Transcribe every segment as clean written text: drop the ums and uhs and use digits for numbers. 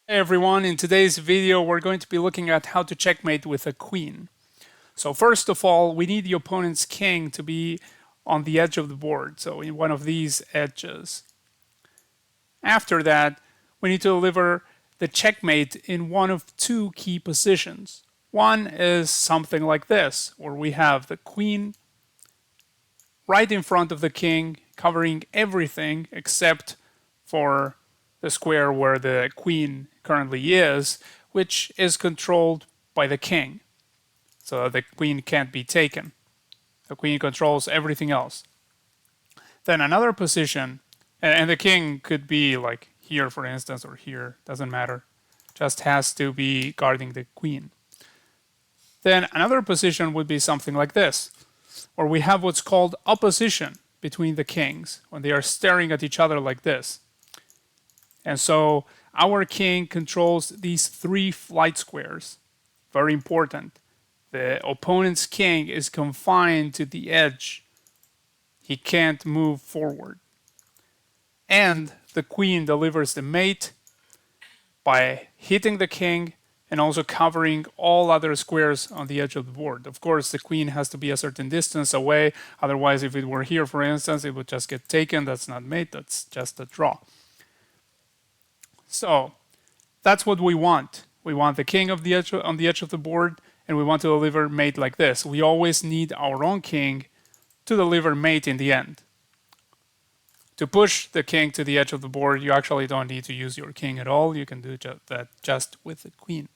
Hey everyone, in today's video we're going to be looking at how to checkmate with a queen. So first of all, we need the opponent's king to be on the edge of the board, so in one of these edges. After that, we need to deliver the checkmate in one of two key positions. One is something like this, where we have the queen right in front of the king, covering everything except for the square where the queen currently is, which is controlled by the king. So the queen can't be taken. The queen controls everything else. Then another position, and the king could be like here, for instance, or here, doesn't matter. Just has to be guarding the queen. Then another position would be something like this, where we have what's called opposition between the kings when they are staring at each other like this. And so our king controls these three flight squares. Very important. The opponent's king is confined to the edge. He can't move forward. And the queen delivers the mate by hitting the king and also covering all other squares on the edge of the board. Of course, the queen has to be a certain distance away. Otherwise, if it were here, for instance, it would just get taken. That's not mate, that's just a draw. So that's what we want. We want the king of the edge, on the edge of the board, and we want to deliver mate like this. We always need our own king to deliver mate in the end. To push the king to the edge of the board, you actually don't need to use your king at all. You can do that just with the queen.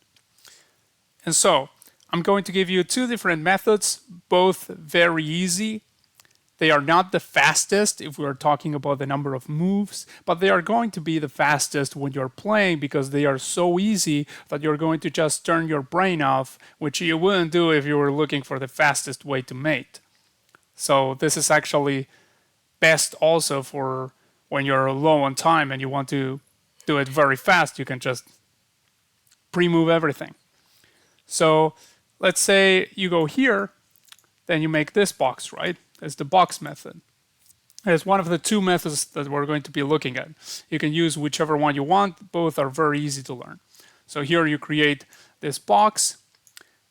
And so I'm going to give you two different methods, both very easy. They are not the fastest if we're talking about the number of moves, but they are going to be the fastest when you're playing because they are so easy that you're going to just turn your brain off, which you wouldn't do if you were looking for the fastest way to mate. So this is actually best also for when you're low on time and you want to do it very fast. You can just pre-move everything. So let's say you go here, then you make this box, right? It's the box method. It's one of the two methods that we're going to be looking at. You can use whichever one you want. Both are very easy to learn. So here you create this box,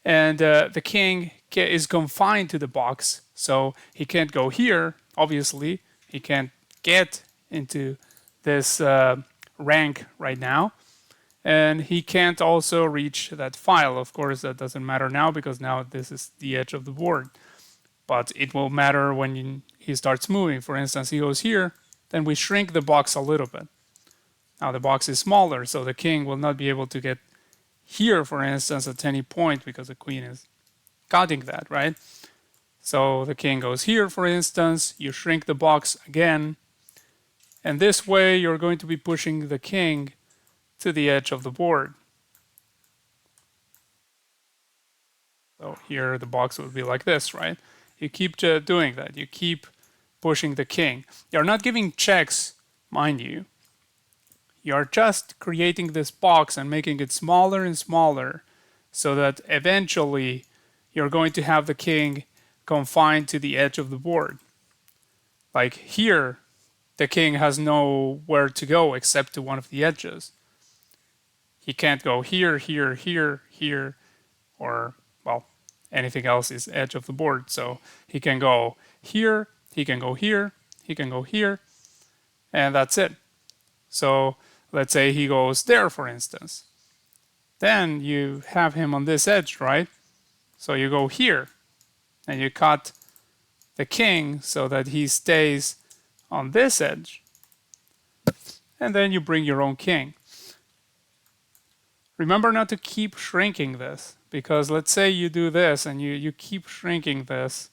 and the king is confined to the box. So he can't go here, obviously. He can't get into this rank right now. And he can't also reach that file. Of course, that doesn't matter now because now this is the edge of the board. But it will matter when he starts moving. For instance, he goes here, then we shrink the box a little bit. Now the box is smaller, so the king will not be able to get here, for instance, at any point because the queen is guarding that, right? So the king goes here, for instance, you shrink the box again, and this way you're going to be pushing the king to the edge of the board. So here the box would be like this, right? You keep doing that. You keep pushing the king. You're not giving checks, mind you. You're just creating this box and making it smaller and smaller so that eventually you're going to have the king confined to the edge of the board. Like here, the king has nowhere to go except to one of the edges. He can't go here, here, here, here, or, well, anything else is edge of the board. So he can go here, he can go here, he can go here, and that's it. So let's say he goes there, for instance. Then you have him on this edge, right? So you go here, and you cut the king so that he stays on this edge. And then you bring your own king. Remember not to keep shrinking this, because let's say you do this and you keep shrinking this,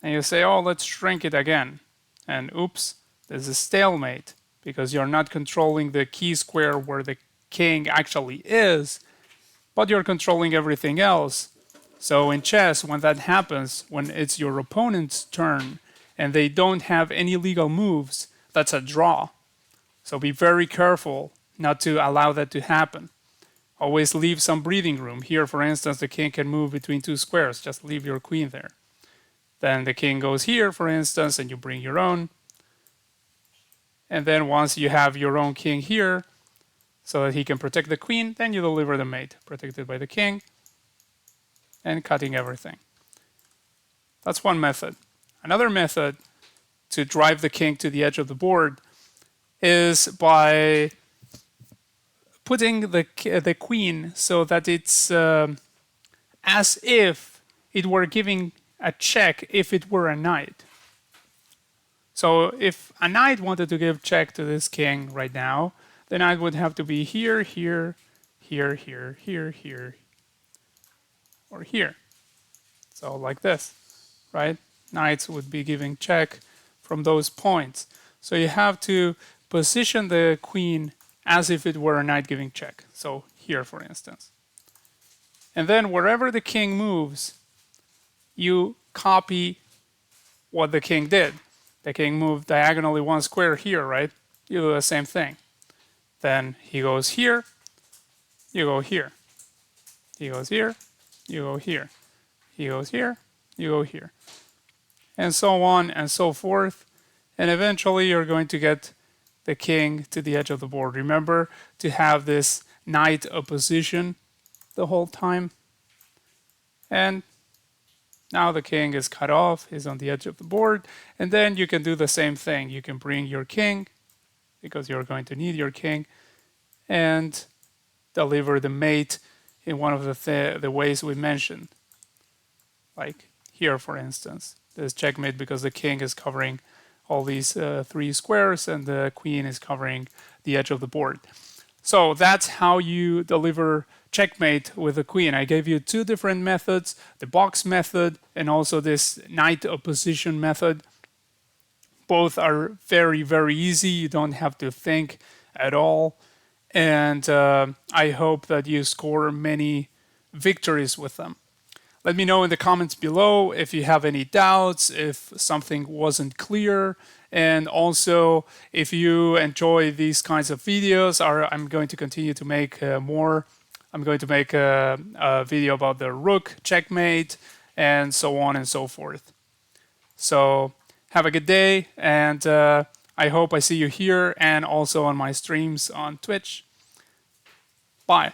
and you say, oh, let's shrink it again. And oops, there's a stalemate, because you're not controlling the key square where the king actually is, but you're controlling everything else. So in chess, when that happens, when it's your opponent's turn, and they don't have any legal moves, that's a draw. So be very careful not to allow that to happen. Always leave some breathing room. Here, for instance, the king can move between two squares. Just leave your queen there. Then the king goes here, for instance, and you bring your own. And then once you have your own king here, so that he can protect the queen. Then you deliver the mate, protected by the king, and cutting everything. That's one method. Another method to drive the king to the edge of the board is by putting the queen so that it's as if it were giving a check if it were a knight. So if a knight wanted to give check to this king right now, the knight would have to be here, here, here, here, here, here, or here. So like this, right? Knights would be giving check from those points. So you have to position the queen as if it were a knight giving check. So here, for instance. And then wherever the king moves, you copy what the king did. The king moved diagonally one square here, right? You do the same thing. Then he goes here, you go here. He goes here, you go here. He goes here, you go here. And so on and so forth. And eventually you're going to get the king to the edge of the board. Remember to have this knight opposition the whole time. And now the king is cut off, he's on the edge of the board, and then you can do the same thing. You can bring your king, because you're going to need your king, and deliver the mate in one of the ways we mentioned. Like here, for instance. There's checkmate because the king is covering all these 3 squares, and the queen is covering the edge of the board. So that's how you deliver checkmate with the queen. I gave you 2 different methods, the box method and also this knight opposition method. Both are very, very easy. You don't have to think at all. And I hope that you score many victories with them. Let me know in the comments below if you have any doubts, if something wasn't clear, and also if you enjoy these kinds of videos. I'm going to continue to make more. I'm going to make a video about the rook checkmate and so on and so forth. So have a good day, and I hope I see you here and also on my streams on Twitch. Bye.